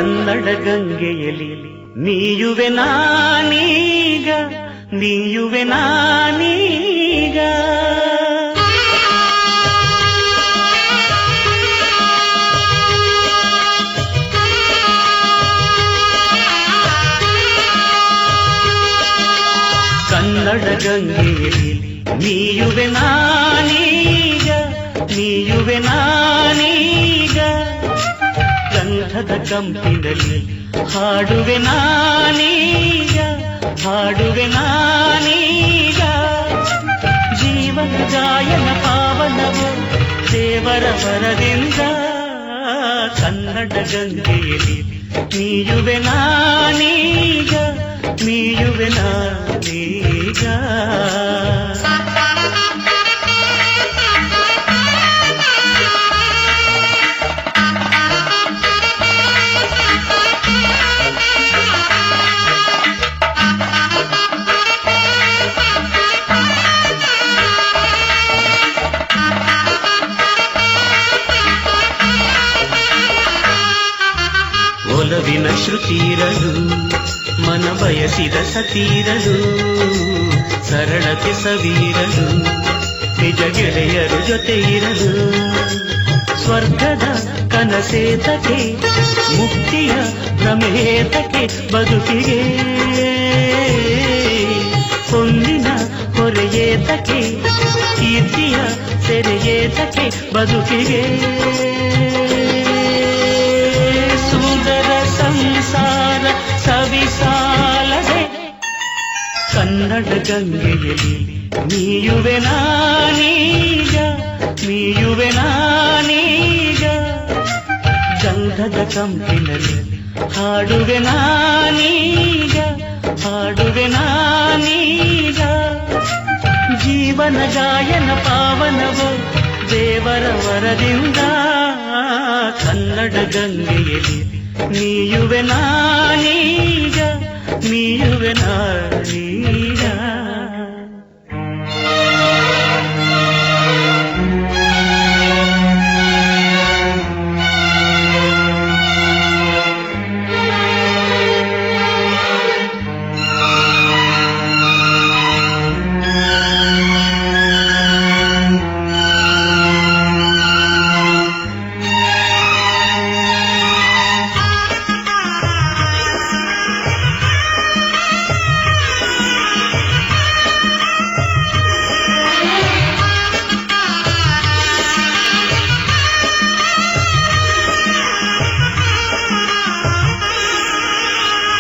ಕನ್ನಡ ಗಂಗೆಯಲ್ಲಿ ನೀಯುವೆ ನಾನೀಗ, ನೀಯುವೆ ನಾನೀಗ. ಕನ್ನಡ ಗಂಗೆಯಲ್ಲಿ ನೀಯುವೆ ನಾನೀಗ, ನೀಯುವೆ ನಾನೀಗ. ಗಂಧದ ಕಂಪಿನಲ್ಲಿ ಹಾಡುವೆ ನಾನೀಗ, ಹಾಡುವೆ ನಾನೀಗ. ಜೀವನ ಗಾಯನ ಪಾವನವು ದೇವರ ವರದಿಂದ. ಕನ್ನಡ ಗಂಗೆಯಲ್ಲಿ ನೀಯುವೆ ನಾನೀಗ, ನೀಯುವೆ ನಾನೀಗ. ಒಲವಿನ ಶ್ರುತಿರಲು ಮನ ಬಯಸಿದ ಸತೀರಲು, ಸರಳತೆ ಸವೀರಲು ನಿಜ ಗೆಳೆಯರು ಜೊತೆ ಇರಲು. ಸ್ವರ್ಗದ ಕನಸೇತಕ್ಕೆ ಮುಕ್ತಿಯ ಭ್ರಮೇತಕ್ಕೆ ಬದುಕಿಗೆ. ಹೊಂದಿನ ಹೊರೆಯೇತಕ್ಕೆ ಕೀರ್ತಿಯ ಸೆರೆಯೇತಕ್ಕೆ ಬದುಕಿಗೆ. ಸುಂದರ ಸಂಸಾರ ಸವಿಸಾಲದೆ ಕನ್ನಡ ಗಂಗೆಯಲ್ಲಿ ನೀಯುವೆ ನಾನೀಗ, ನೀಯುವೆ ನಾನೀಗ. ಗಂಧದ ಕಂಪಿನಲ್ಲಿ ಹಾಡುವೆ ನಾನೀಗ, ಹಾಡುವೆ ನಾನೀಗ. ಜೀವನ ಗಾಯನ ಪಾವನವು ದೇವರ ವರದಿಂದ. ಕನ್ನಡ ಗಂಗೆಯಲ್ಲಿ ನೀಯುವೆ ನಾನೀಗ, ನೀಯುವೆ ನಾನೀಗ.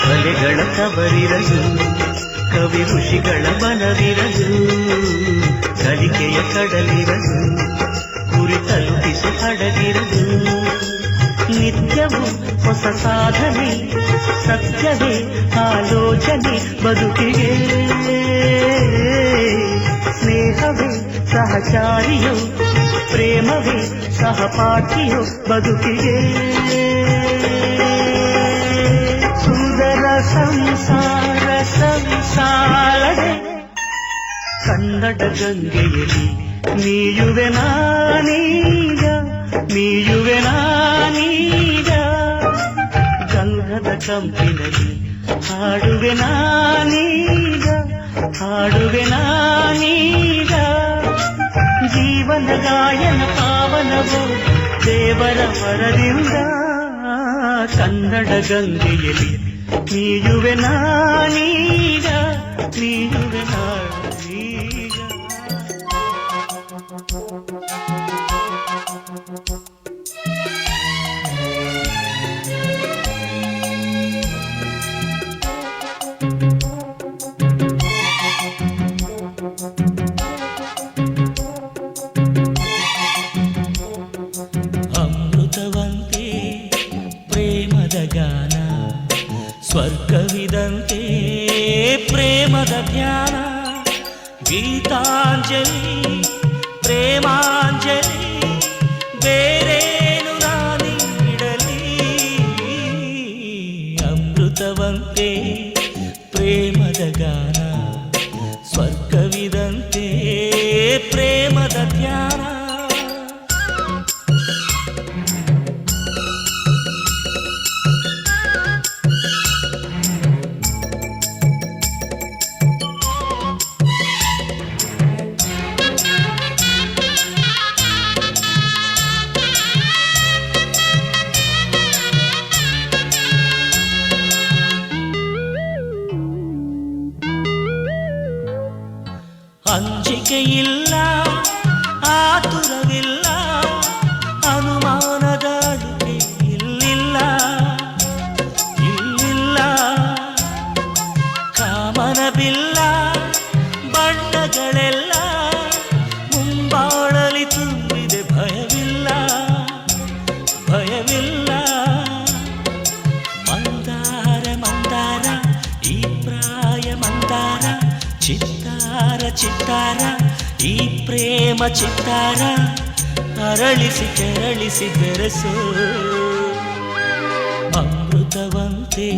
ಕಲೆಗಳ ಕವರಿರಲು ಕವಿ ಋಷಿಗಳ ಮನವಿರಲು, ಕಲಿಕೆಯ ಕಡಲಿರಲು ಗುರಿ ತಲುಪಿಸಿ ಹಡಗಿರಲು. ನಿತ್ಯವೂ ಹೊಸ ಸಾಧನೆ ಸತ್ಯವೇ ಆಲೋಚನೆ ಬದುಕಿಗೆ. ಸ್ನೇಹವೇ ಸಹಚಾರಿಯೋ ಪ್ರೇಮವೇ ಸಹಪಾಠಿಯೋ ಬದುಕಿಗೆ. ಸುಂದರ ಸಂಸಾರ ಸಂಸಾರದೆ ಕನ್ನಡ ಗಂಗೆಯಲ್ಲಿ ನೀಯುವೆ ನಾನೀಗ, ನೀಯುವೆ ನಾನೀಗ. ಗಂಧದ ಕಂಪಿನಲ್ಲಿ ಹಾಡುವೆ ನಾನೀಗ, ಹಾಡುವೆ ನಾನೀಗ. ಜೀವನ ಗಾಯನ ಪಾವನವು ದೇವರ ವರದಿಂದ. ಕನ್ನಡ ಗಂಗೆಯಲ್ಲಿ ನೀಯುವೆ ನಾನೀಗ, ನೀಯುವೆ ನಾನೀಗ. ಅಮೃತವಂತೆ ಪ್ರೇಮದ ಗಾನ, ಸ್ವರ್ಗವಿದಂತೆ ಪ್ರೇಮದ ಧ್ಯಾನ. ಗೀತಾಂಜಲಿ ಪ್ರೇಮಾಂಜಲಿ ಬೇರೇನು ನಾನಿಡಲಿ. ಅಮೃತವಂತೆ ಪ್ರೇಮದ ಗಾನ, ಸ್ವರ್ಗವಿದಂತೆ ಪ್ರೇಮದ ಧ್ಯಾನ. ಅಂಜಿಕೆಯಿಲ್ಲ ಆತುರವಿಲ್ಲ ಅನುಮಾನದ ಅಡುಗೆ ಇಲ್ಲಿಲ್ಲ ಇಲ್ಲಿಲ್ಲ ಕಾಮನಬಿಲ್ಲ ಬಣ್ಣಗಳೆಲ್ಲ ಮುಂಬಾಳಲಿ ತುಂಬಿದೆ ಭಯವಿಲ್ಲ ಭಯವಿಲ್ಲ ಮಂದಾರ ಮಂದಾರ ಈ ಪ್ರಾಯ ಮಂದಾರ ಚಿತ್ತಾರ ಚಿತ್ತಾರ ಈ ಪ್ರೇಮ ಚಿತ್ತಾರ ಅರಳಿಸಿ ಕೆರಳಿಸಿ ಬೆರೆಸು ಅಮೃತವಂತೆ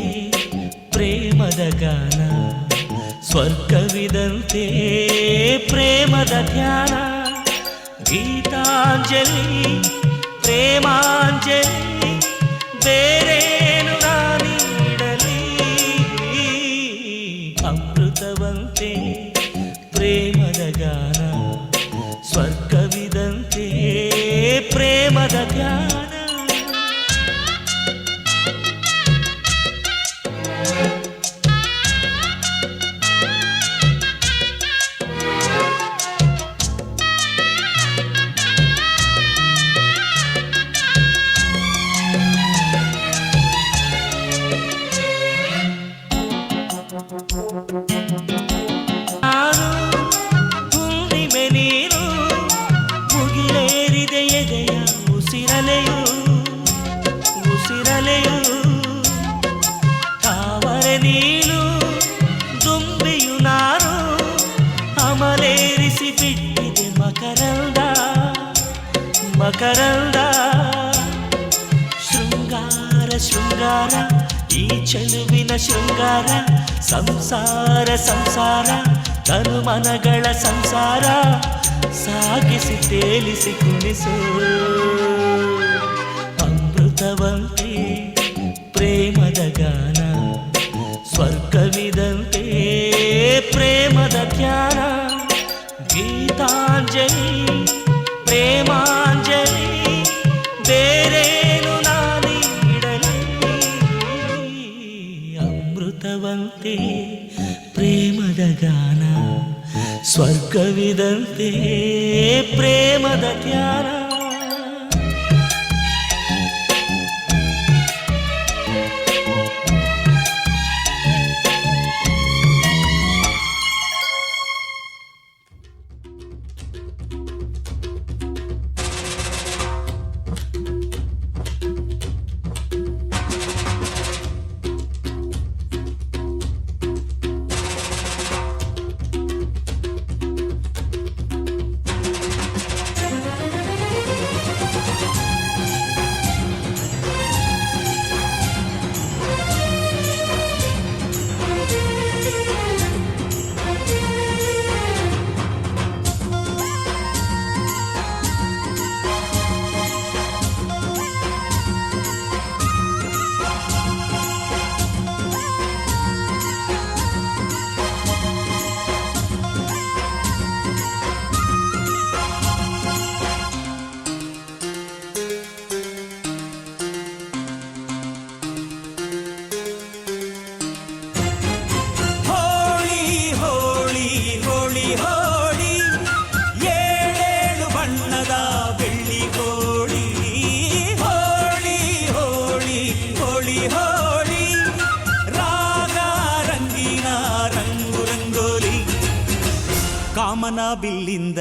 ಪ್ರೇಮದ ಗಾನ ಸ್ವರ್ಗವಿದಂತೆ ಪ್ರೇಮದ ಧ್ಯಾನ ಗೀತಾಂಜಲಿ ಪ್ರೇಮಾಂಜಲಿ ಬೇರೇನು ನಾನೀಡಲಿ ಅಮೃತವಂತೆ ಪ್ರೇಮದ ಗಾನ ಸ್ವರ್ಗವಿದಂತೆ ಪ್ರೇಮದ ಧ್ಯಾನ ನಾನು ಹುಣ್ಣಿಮೆ ನೀನು ಮುಗಿಲೇರಿದೆ ಎದೆಯ ಉಸಿರಲೆಯು ಉಸಿರಲೆಯು ತಾವರೆ ನೀನು ದುಂಬಿಯು ನಾನು ಅಮಲೇರಿಸಿ ಬಿಟ್ಟಿದೆ ಮಕರಂದ ಮಕರಂದ ಶೃಂಗಾರ ಶೃಂಗಾರ ಈ ಚೆಲುವಿನ ಶೃಂಗಾರ ಸಂಸಾರ ಸಂಸಾರ ತನುಮನಗಳ ಸಂಸಾರ ಸಾಗಿಸಿ ತೇಲಿಸಿ ಕುಣಿಸು ಅಮೃತವಂತೆ ಪ್ರೇಮದ ಗಾನ ಸ್ವರ್ಗವಿದಂತೆ ಪ್ರೇಮದ ಧ್ಯಾನ ಗೀತಾಂಜಲಿ ಪ್ರೇಮಾಂಜಲಿ ಬೇರೇನು ನಾನೀಡಲಿ ಅಮೃತವಂತೆ ಪ್ರೇಮದ ಗಾನ ಸ್ವರ್ಗವಿದಂತೆ ಪ್ರೇಮದ ಧ್ಯಾನ ಕಾಮನ ಬಿಲ್ಲಿಂದ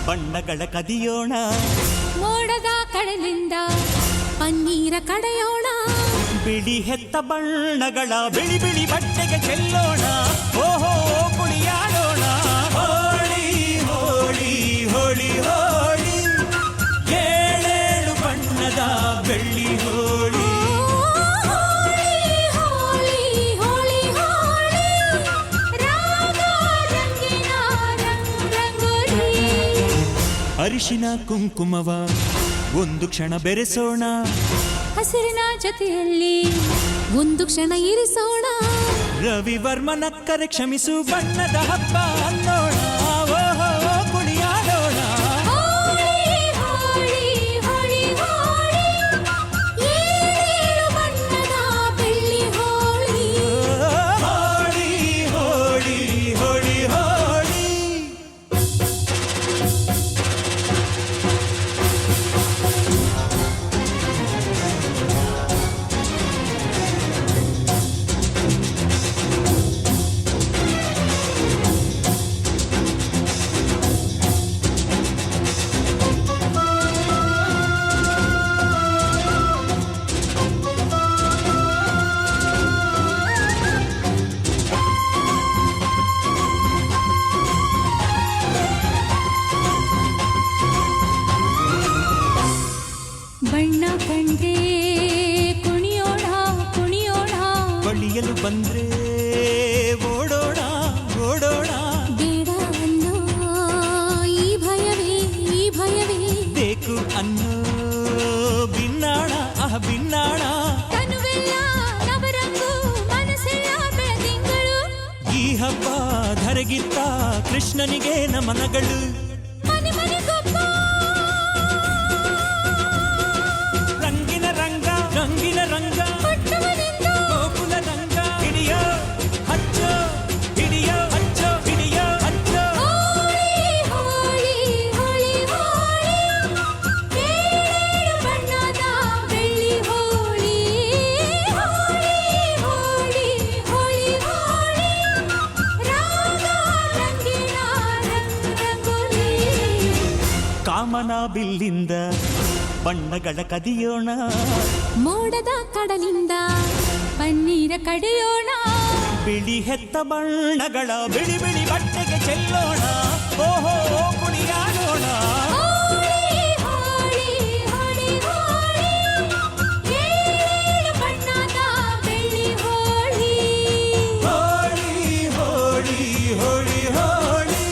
ಬಣ್ಣಗಳ ಕದಿಯೋಣ ಮೋಡದ ಕಡಲಿಂದ ಪನ್ನೀರ ಕಡೆಯೋಣ ಬಿಳಿ ಹೆತ್ತ ಬಣ್ಣಗಳ ಬಿಳಿ ಬಿಳಿ ಬಟ್ಟೆಗೆ ಚೆಲ್ಲೋಣ ಓಹೋ ಕುಣಿಯಾಡೋಣ ಹೋಳಿ ಹೋಳಿ ಹೋಳಿ ಹೋಳಿ ಏಳೇಳು ಬಣ್ಣದ ಬೆಳ್ಳಿ ಹೋಳಿ ಅರಿಶಿನ ಕುಂಕುಮವ ಒಂದು ಕ್ಷಣ ಬೆರೆಸೋಣ ಹಸಿರಿನ ಜೊತೆಯಲ್ಲಿ ಒಂದು ಕ್ಷಣ ಇರಿಸೋಣ ರವಿವರ್ಮನ ಕರೆ ಕ್ಷಮಿಸು ಬಣ್ಣದ ಹಬ್ಬ ಅನ್ನೋಣ ಓಹೋ ಕುಣಿಯಾಡೋಣ ಏಳೇಳು ಬಣ್ಣದ ಬೆಳ್ಳಿ ಹೋಳಿ ಹೋಳಿ ಹೋಳಿ ಹೋಳಿ ಹೋಳಿ ಓಡೋಣ ಓಡೋಣ. ಬೇಡ ಅನ್ನೋ ಈ ಭಯವೇ ಬೇಕು ಅನ್ನೋ ಬಿನ್ನಾಣ ಬಿನ್ನಾಣ. ತನುವೆಲ್ಲ ನವರಂಗು ಮನಸ್ಸೆಲ್ಲ ಬೆಳದಿಂಗಳು. ಈ ಹಬ್ಬ ಧರೆಗಿತ್ತ ಕೃಷ್ಣನಿಗೆ ನಮನಗಳು. ಮನೆ ಮನೆಗೊಬ್ಬ ರಂಗಿನ ರಂಗ ರಂಗಿನ ರಂಗ ಹುಟ್ಟುವನಿಂದ ಗೋಕುಲ ರಂಗ. ಹಿಡಿಯೋ ಹಚ್ಚೋ ಹಿಡಿಯೋ ಹಚ್ಚೋ ಹಿಡಿಯೋ ಹಚ್ಚೋ. ಹೋಳಿ ಹೋಳಿ ಹೋಳಿ ಹೋಳಿ ಏಳು ಬಣ್ಣದ ಬೆಳ್ಳಿ ಹೋಳಿ. ಹೋಳಿ ಹೋಳಿ ಹೋಳಿ ಹೋಳಿ ರಾಗ ರಂಗಿನ ರಂಗೋಲಿ. ಕಾಮನ ಬಿಲ್ಲಿಂದ ಬಣ್ಣಗಳ ಕದಿಯೋಣ. ಮೋಡದ ಕಡಲಿಂದ ಪನ್ನೀರ ಕಡಿಯೋಣ. ಬಿಳಿ ಹೆತ್ತ ಬಣ್ಣಗಳ ಬಿಳಿ ಬಿಳಿ ಬಟ್ಟೆಗೆ ಚೆಲ್ಲೋಣ. ಓಹೋ ಕುಣಿಯಾಡೋಣ. ಹೋಳಿ ಹೋಳಿ ಹೋಳಿ ಹೋಳಿ ಏಳು ಬಣ್ಣದ ಬೆಳ್ಳಿ ಹೋಳಿ. ಹೋಳಿ ಹೋಳಿ ಹೋಳಿ ಹೋಳಿ.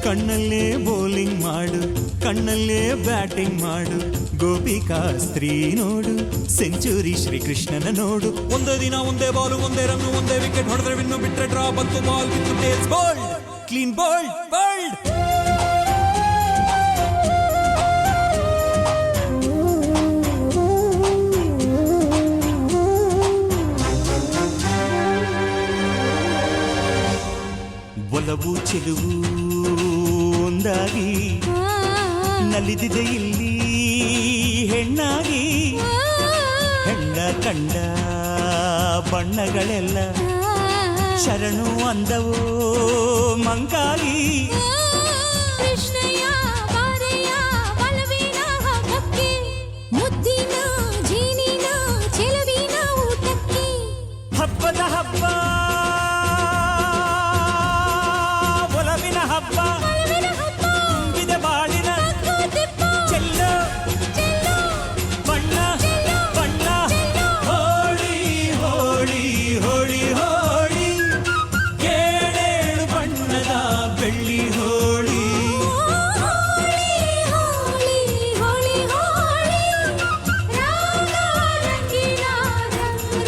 ಕಣ್ಣಲ್ಲೇ ಬೌಲಿಂಗ್ ಮಾಡು, ಕಣ್ಣಲ್ಲೇ ಬ್ಯಾಟಿಂಗ್ ಮಾಡು. ಗೋಪಿಕಾ ಸ್ತ್ರೀ ನೋಡು, ಸೆಂಚುರಿ ಶ್ರೀಕೃಷ್ಣನ ನೋಡು. ಒಂದೇ ದಿನ ಒಂದೇ ಬಾಲು ಒಂದೇ ರನ್ನು ಒಂದೇ ವಿಕೆಟ್ ಹೊಡೆದ್ರೆ ವಿನ್ನು, ಬಿಟ್ರೆ ಡ್ರಾ ಬಂತು ಬಾಲ್ ಬಿತ್ತು tails bold clean bold bold. ಒಲವು ಚೆಲುವು ಒಂದಾಗಿ ನಲಿದಿದೆ ಇಲ್ಲಿ ಹೆಣ್ಣಾಗಿ. ಹೆಣ್ಣ ಕಂಡ ಬಣ್ಣಗಳೆಲ್ಲ ಶರಣು ಅಂದವೋ ಮಂಗಾಗಿ. ಕೃಷ್ಣಯ್ಯ ಬಾರಯ್ಯ ಬಲವಿನ ಹಬ್ಬಕ್ಕೆ, ಮುದ್ದಿನ ಜೀನಿನ ಚೆಲುವಿನ ಊಟಕ್ಕೆ. ಹಬ್ಬದ ಹಬ್ಬ ಒಲವಿನ ಹಬ್ಬ ತುಂಬಿದ ಬಾಳಿನ ಚೆಲ್ಲೋ ಬಣ್ಣ ಬಣ್ಣ. ಹೋಳಿ ಹೋಳಿ ಹೋಳಿ ಹೋಳಿ ಏಳೇಳು ಬಣ್ಣದ ಬೆಳ್ಳಿ ಹೋಳಿ. ಹೋಳಿ ಹೋಳಿ ಹೋಳಿ ಹೋಳಿ ರಾಗ ರಂಗಿನ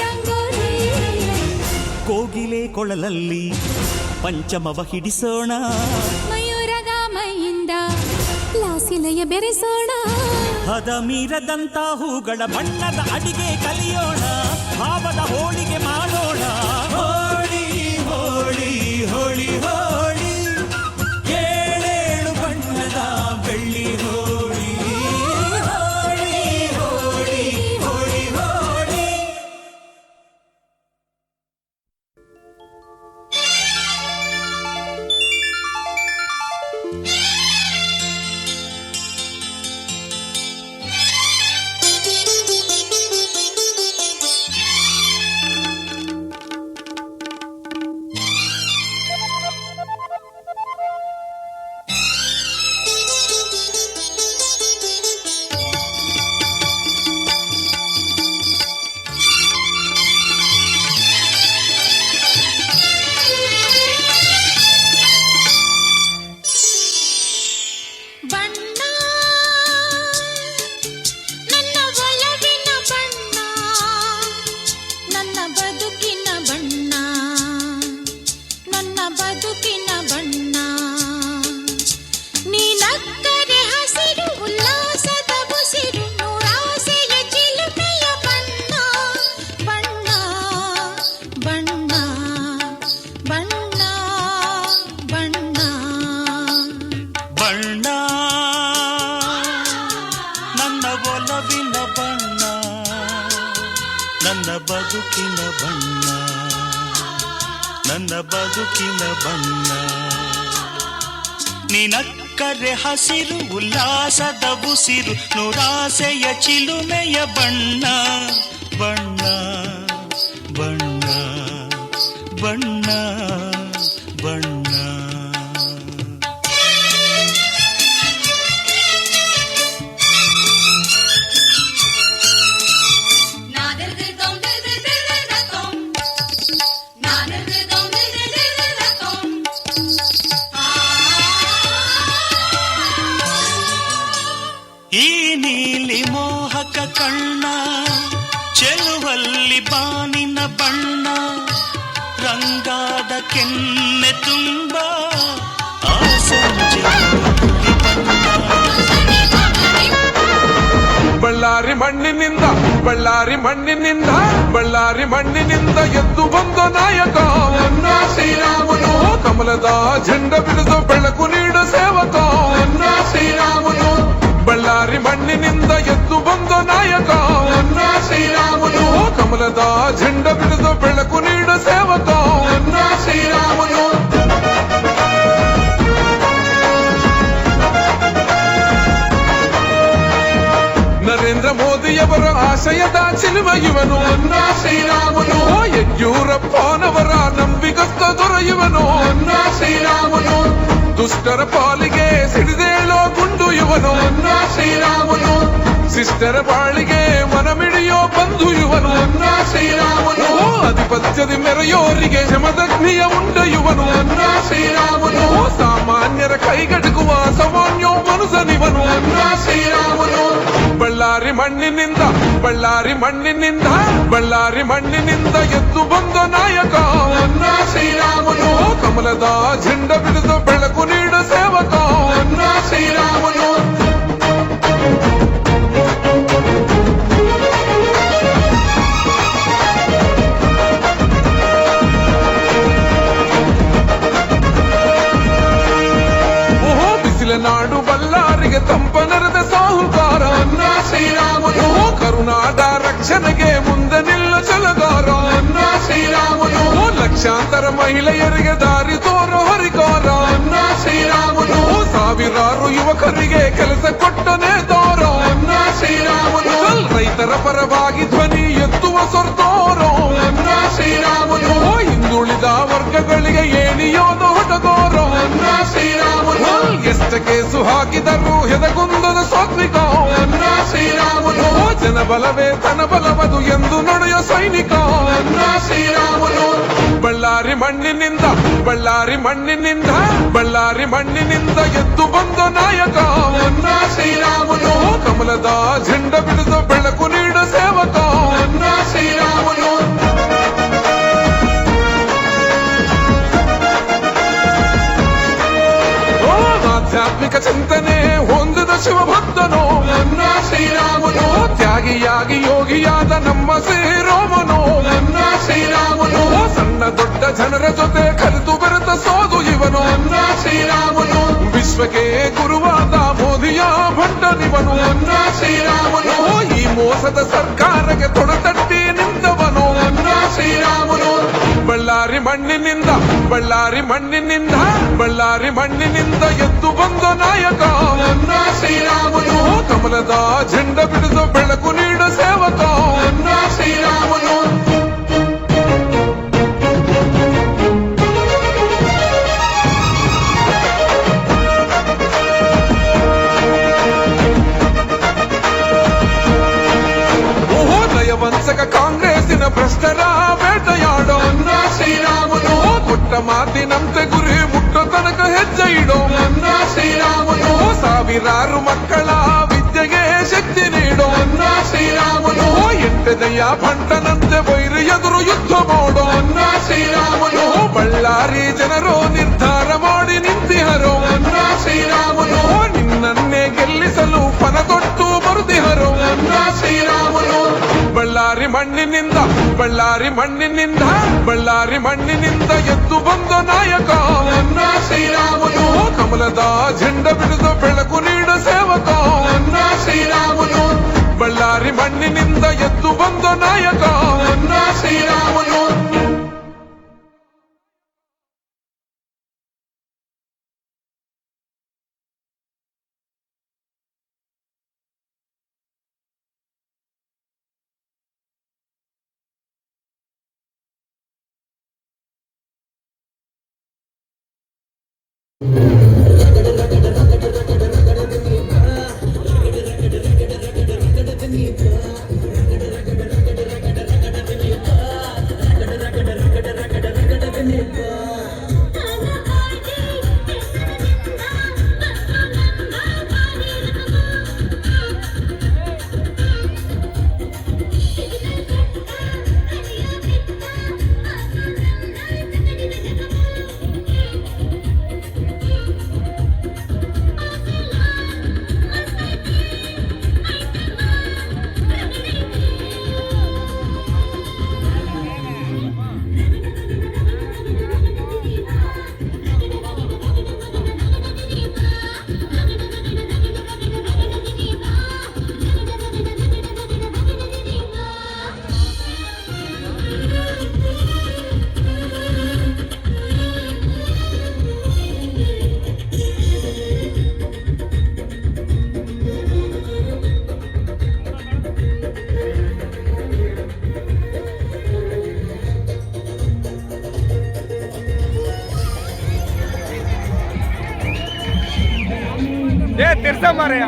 ರಂಗೋಲಿ. ಕೋಗಿಲೆ ಕೊಳಲಲ್ಲಿ ಪಂಚಮವ ಹಿಡಿಸೋಣ. ಮಯೂರದ ಮೈಯಿಂದ ಲಾಸಿಲಯ ಬೆರೆಸೋಣ. ಹದ ಮೀರದಂತ ಹೂಗಳ ಬಣ್ಣದ ಅಡಿಗೆ ಕಲಿಯೋಣ. ಭಾವದ ಹೋಳಿಗೆ ಮಾಡೋಣ. ಹೋಳಿ ಹೋಳಿ ಹೋಳಿ ಹೋಳಿ ಏಳೇಳು ಬಣ್ಣದ ಬೆಳ್ಳಿ ಹೋಳಿ. ಹೋಳಿ ಹೋಳಿ ಹೋಳಿ ಹೋಳಿ. ಬಣ್ಣ ನನ್ನ ಒಲವಿನ ಬಣ್ಣ, ನನ್ನ ಬದುಕಿನ ಬಣ್ಣ, ನನ್ನ ಬದುಕಿನ ಬಣ್ಣ. ನೀನಕ್ಕರೆ ಹಸಿರು ಉಲ್ಲಾಸದ ಉಸಿರು, ನೂರಾಸೆಯ ಚಿಲುಮೆಯ ಬಣ್ಣ. ಬಣ್ಣ ಬಣ್ಣ ಬಣ್ಣ ಬಣ್ಣ ಬಣ್ಣ ನನ್ನ ಒಲವಿನ ಬಣ್ಣ, ನನ್ನ ಬದುಕಿನ ಬಣ್ಣ, ನನ್ನ ಬದುಕಿನ ಬಣ್ಣ. ನಿನಕ್ಕರೆ ಹಸಿರು ಉಲ್ಲಾಸದ ಉಸಿರು, ನೂರಾಸೆಯ ಚಿಲುಮೆಯ ಬಣ್ಣ. ಬಣ್ಣ ಬಣ್ಣ ಬಣ್ಣ ಬಣ್ಣ. ಮೋಹಕ ಕಣ್ಣ ಚೆಲುವಲ್ಲಿ ಬಾನಿನ ಬಣ್ಣ ರಂಗಾದ ಕೆನ್ನೆ ತುಂಬ ಆ ಸಂಜೆ ಬಳ್ಳಾರಿ ಮಣ್ಣಿನಿಂದ ಬಳ್ಳಾರಿ ಮಣ್ಣಿನಿಂದ ಬಳ್ಳಾರಿ ಮಣ್ಣಿನಿಂದ ಎದ್ದು ಬಂದ ನಾಯಕ ಅನ್ನ ಶ್ರೀರಾಮನು ಕಮಲದ ಝಂಡ ಬಿಡಿದು ಬೆಳಕು ನೀಡ ಸೇವಕ ಅನ್ನ ಶ್ರೀರಾಮನು ಬಳ್ಳಾರಿ ಮಣ್ಣಿನಿಂದ ಎದ್ದು ಬಂದ ನಾಯಕ ಅನ್ನ ಶ್ರೀರಾಮನು ಕಮಲದ ಝಂಡ ಬಿಡಿದು ಬೆಳಕು ನೀಡ ಸೇವಕ ಅನ್ನ ಶ್ರೀರಾಮನು ನರೇಂದ್ರ ಮೋದಿಯವರ ಆಶಯದ ಚಿಲುಮ ಇವನು ಅನ್ನ ಶ್ರೀರಾಮನು ಯಡಿಯೂರಪ್ಪನವರ ನಂಬಿಕಸ್ತ ದೊರ ಇವನು ಅನ್ನ ಶ್ರೀರಾಮನು ದುಷ್ಟರ ಪಾಲಿಗೆ ಸಿಡಿದೇಳೋ ಗುಂಡು ಇವನು ಅನ್ನ ಶ್ರೀರಾಮನು ಶಿಷ್ಟರ ಬಾಳಿಗೆ ಮನಮಿಡಿಯೋ ಬಂಧು ಇವನು ಅನ್ನ ಶ್ರೀರಾಮನು ಅಧಿಪತ್ಯದ ಮೆರೆಯೋರಿಗೆ ಶಮದಗ್ನಿಯ ಉಂಡ ಇವನು ಅನ್ನ ಶ್ರೀರಾಮನು ಸಾಮಾನ್ಯರ ಕೈಗಟಕುವ ಸಾಮಾನ್ಯೋ ಮನುಷ್ಯನಿವನು ಅನ್ನ ಶ್ರೀರಾಮನು ಬಳ್ಳಾರಿ ಮಣ್ಣಿನಿಂದ ಬಳ್ಳಾರಿ ಮಣ್ಣಿನಿಂದ ಬಳ್ಳಾರಿ ಮಣ್ಣಿನಿಂದ ಎದ್ದು ಬಂದ ನಾಯಕ ಅನ್ನ ಶ್ರೀರಾಮನು ಕಮಲದ ಝಂಡ ಬಿಡಿದು ಬೆಳಕು ನೀಡ ಸೇವಕ ಅನ್ನ ಶ್ರೀರಾಮನು ನಾಡು ಬಳ್ಳಾರಿಗೆ ತಂಪನರದ ಸಾಹುಕಾರ ಅನ್ನ ಶ್ರೀರಾಮನು ಕರುನಾಡ ರಕ್ಷಣೆಗೆ ಮುಂದೆ ನಿಲ್ಲ ಛಲಗಾರ ಅನ್ನ ಶ್ರೀರಾಮನು ಲಕ್ಷಾಂತರ ಮಹಿಳೆಯರಿಗೆ ದಾರಿ ತೋರೋ ಹರಿಕಾರ ಅನ್ನ ಶ್ರೀರಾಮನು ಸಾವಿರಾರು ಯುವಕರಿಗೆ ಕೆಲಸ ಕೊಟ್ಟ ನೇತಾರ ಅನ್ನ ಶ್ರೀರಾಮನು ರೈತರ ಪರವಾಗಿ ಧ್ವನಿ ಎತ್ತುವ ಸೊರ್ತೋರೋ ಅನ್ನ ಶ್ರೀರಾಮನು ಹಿಂದುಳಿದ ವರ್ಗಗಳಿಗೆ ಏಣಿಯೋದು ಹೊಟಗೋರ ಅನ್ನ ಶ್ರೀರಾಮನು ಎಷ್ಟ ಕೇಸು ಹಾಕಿದರು ಹೆದಗುಂದದ ಸಾತ್ವಿಕ ಅನ್ನ ಶ್ರೀರಾಮನು ಜನಬಲವೇ ತನ ಬಲವದು ಎಂದು ನಡೆಯ ಸೈನಿಕ ಅನ್ನ ಶ್ರೀರಾಮನು ಬಳ್ಳಾರಿ ಮಣ್ಣಿನಿಂದ ಬಳ್ಳಾರಿ ಮಣ್ಣಿನಿಂದ ಬಳ್ಳಾರಿ ಮಣ್ಣಿನಿಂದ ಎದ್ದು ಬಂದ ನಾಯಕ ಅನ್ನ ಶ್ರೀರಾಮನು ಕಮಲದ ಝಂಡ ಬಿಡಿದು ಬೆಳಕು ನೀಡ ಸೇವಕ ಅನ್ನ ಶ್ರೀರಾಮನು ಆಧ್ಯಾತ್ಮಿಕ ಚಿಂತನೆ ಹೊಂದಿದ ಶಿವಭಕ್ತನು ಅನ್ನ ಶ್ರೀರಾಮನು ತ್ಯಾಗಿಯಾಗಿ ಯೋಗಿಯಾದ ನಮ್ಮ ಶ್ರೀರಾಮನು ಅನ್ನ ಶ್ರೀರಾಮನು ಸಣ್ಣ ದೊಡ್ಡ ಜನರ ಜೊತೆ ಕಲಿತು ಬೆರೆತ ಸೋದು ಇವನು ಅನ್ನ ಶ್ರೀರಾಮನು ವಿಶ್ವಕ್ಕೆ ಗುರುವಾದ ಮೋದಿಯ ಭಂಡನಿವನು ಅನ್ನ ಶ್ರೀರಾಮನು ಈ ಮೋಸದ ಸರ್ಕಾರಕ್ಕೆ ತೊಡತಟ್ಟಿ ನಿಂತವನು ಅನ್ನ ಶ್ರೀರಾಮನು ಬಳ್ಳಾರಿ ಮಣ್ಣಿನಿಂದ ಬಳ್ಳಾರಿ ಮಣ್ಣಿನಿಂದ ಬಳ್ಳಾರಿ ಮಣ್ಣಿನಿಂದ ಎದ್ದು ಬಂದ ನಾಯಕ ಅನ್ನ ಶ್ರೀರಾಮನು ಕಮಲದ ಝಂಡ ಬಿಡಿದು ಬೆಳಕು ನೀಡ ಸೇವಕ ಅನ್ನ ಶ್ರೀರಾಮನು ನಯವಂಚಕ ಕಾಂಗ್ರೆಸ್ಸಿನ ಭ್ರಷ್ಟರ ಬೇಟೆಯಾಡೋ ಅನ್ನ ಶ್ರೀರಾಮನು ಕೊಟ್ಟ ಮಾತಿನಂತೆ ಗುರಿ ಮುಟ್ಟೋ ತನಕ ಹೆಜ್ಜೆ ಇಡೋ ಅನ್ನ ಶ್ರೀರಾಮನು ಸಾವಿರಾರು ಮಕ್ಕಳ ವಿದ್ಯೆಗೆ ಶಕ್ತಿ ನೀಡೋ ಅನ್ನ ಶ್ರೀರಾಮನು ಎಂಟನೆಯ ಭಂಟನಂತೆ ವೈರಿ ಎದುರು ಯುದ್ಧ ಮಾಡೋ ಅನ್ನ ಶ್ರೀರಾಮನು ಬಳ್ಳಾರಿ ಜನರು ನಿರ್ಧಾರ ಮಾಡಿ ನಿಂತಿಹರೋ ಅನ್ನ ಶ್ರೀರಾಮನು ನಿನ್ನನ್ನೇ ಗೆಲ್ಲಿಸಲು ಪಣತೊಟ್ಟು ಬರುತ್ತಿಹರೋ ಅನ್ನ ಶ್ರೀರಾಮನು ಬಳ್ಳಾರಿ ಮಣ್ಣಿನಿಂದ ಬಳ್ಳಾರಿ ಮಣ್ಣಿನಿಂದ ಬಳ್ಳಾರಿ ಮಣ್ಣಿನಿಂದ ಎದ್ದು ಬಂದ ನಾಯಕ ಅನ್ನ ಶ್ರೀರಾಮನು ಕಮಲದ ಝಂಡ ಬಿಡಿದು ಬೆಳಕು ನೀಡ ಸೇವಕ ಅನ್ನ ಶ್ರೀರಾಮನು ಬಳ್ಳಾರಿ ಮಣ್ಣಿನಿಂದ ಎದ್ದು ಬಂದ ನಾಯಕ ಅನ್ನ ಶ್ರೀರಾಮನು ತಿರ್ಸ ಮಾರಯ್ಯ.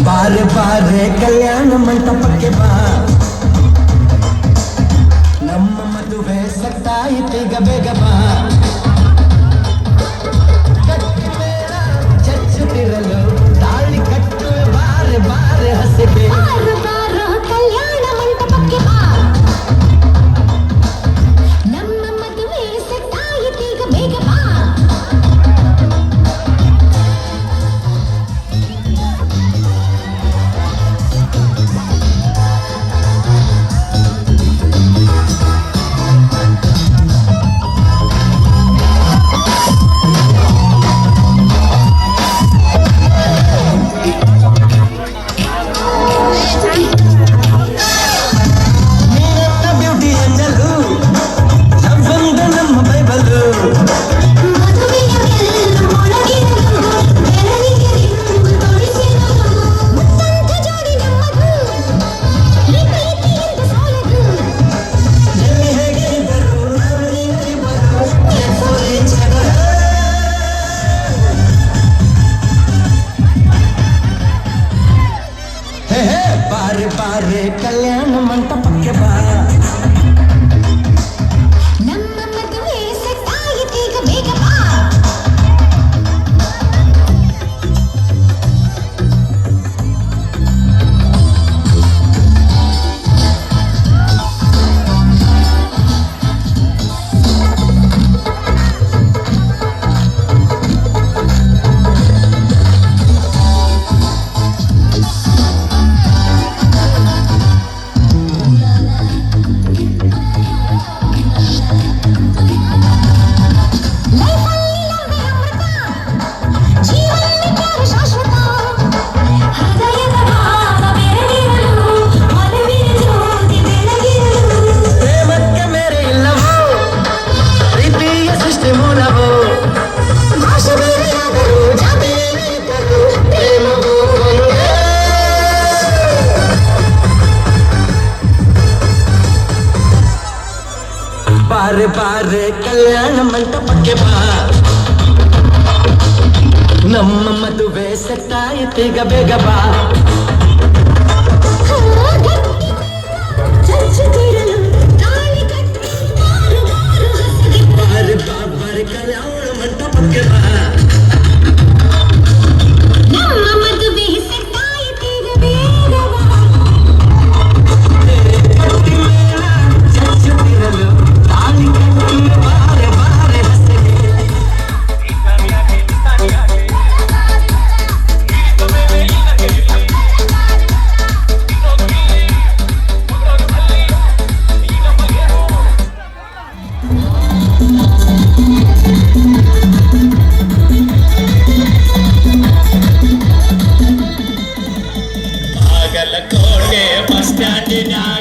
ಬಾರೆ ಬಾರೆ ಕಲ್ಯಾಣ ಮಂಟಪಕ್ಕೆ ಬಾ, ನಮ್ಮ ಮದುವೆ ಸತ್ತಾಯಿತೀಗ ಬೇಗ ಬಾ. ಗಟ್ಟಿ ಮೇಳ ಚಚ್ಚುತ್ತಿರಲು ತಾಳಿ ಕಟ್ಟು ಬಾರೆ ಬಾರೆ ಹಸಿಗೆ. ಕಲ್ಯಾಣ ಮಂಟಪಕ್ಕೆ ಬಾ, ನಮ್ಮ ಮದುವೆ ಸತ್ತಾಯಿತೀಗ ಬೇಗ ಬಾ. ಬಾರೆ ಬಾರೆ ಕಲ್ಯಾಣ ಮಂಟಪಕ್ಕೆ ಬಾ, ನಮ್ಮ ಮದುವೆ ಸತ್ತಾಯಿತೀಗ ಬೇಗ ಬಾ. ಬಾರೆ ಬಾರೆ ಕಲ್ಯಾಣ ಮಂಟಪಕ್ಕೆ ಬಾ, ನಮ್ಮ ಮದುವೆ ಸತ್ತಾಯಿತೀಗ ಬೇಗ ಬಾ. ಬಾರೆ ಬಾರೆ ಕಲ್ಯಾಣ ಮಂಟಪಕ್ಕೆ ಬಾ, ನಮ್ಮ ಮದುವೆ ಸತ್ತಾಯಿತೀಗ ಬೇಗ ಬಾ. ಚಚ್ಚುತ್ತಿರಲು ತಾಳಿ ಕಟ್ಟು ಬಾರೆ ಬಾರೆ ಹಸಿಗೆ. ನ್ಯಾಯ